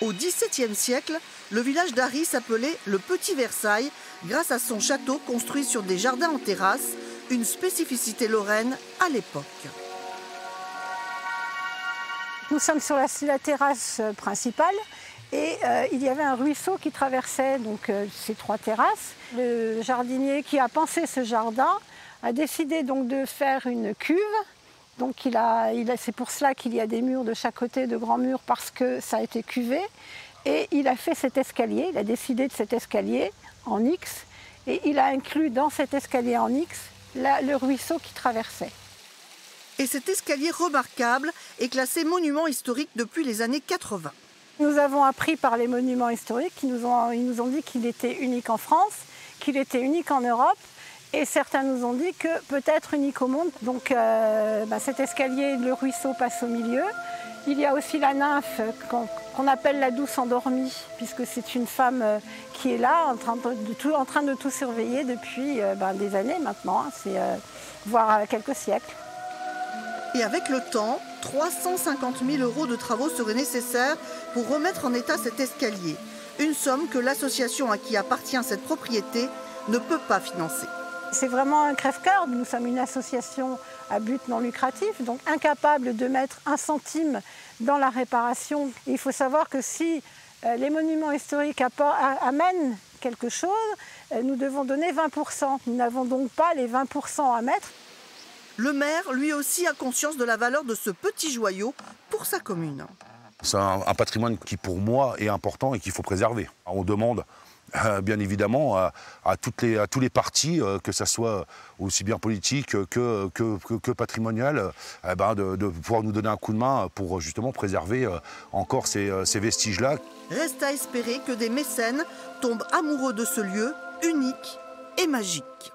Au XVIIe siècle, le village d'Arry s'appelait le Petit Versailles grâce à son château construit sur des jardins en terrasse, une spécificité lorraine à l'époque. Nous sommes sur la terrasse principale et il y avait un ruisseau qui traversait donc, ces trois terrasses. Le jardinier qui a pensé ce jardin a décidé donc de faire une cuve. Donc c'est pour cela qu'il y a des murs de chaque côté, de grands murs, parce que ça a été cuvé. Et il a fait cet escalier, il a décidé de cet escalier en X. Et il a inclus dans cet escalier en X le ruisseau qui traversait. Et cet escalier remarquable est classé monument historique depuis les années 80. Nous avons appris par les monuments historiques, ils nous ont dit qu'il était unique en France, qu'il était unique en Europe. Et certains nous ont dit que peut-être unique au monde. Donc cet escalier, le ruisseau passe au milieu. Il y a aussi la nymphe qu'on appelle la douce endormie, puisque c'est une femme qui est là en train de tout surveiller depuis des années maintenant, voire quelques siècles. Et avec le temps, 350 000 € de travaux seraient nécessaires pour remettre en état cet escalier. Une somme que l'association à qui appartient cette propriété ne peut pas financer. C'est vraiment un crève-cœur. Nous sommes une association à but non lucratif, donc incapable de mettre un centime dans la réparation. Et il faut savoir que si les monuments historiques amènent quelque chose, nous devons donner 20%. Nous n'avons donc pas les 20% à mettre. Le maire, lui aussi, a conscience de la valeur de ce petit joyau pour sa commune. C'est un patrimoine qui, pour moi, est important et qu'il faut préserver. On demande bien évidemment à tous les partis, que ce soit aussi bien politique que patrimonial, de pouvoir nous donner un coup de main pour justement préserver encore ces vestiges-là. Reste à espérer que des mécènes tombent amoureux de ce lieu unique et magique.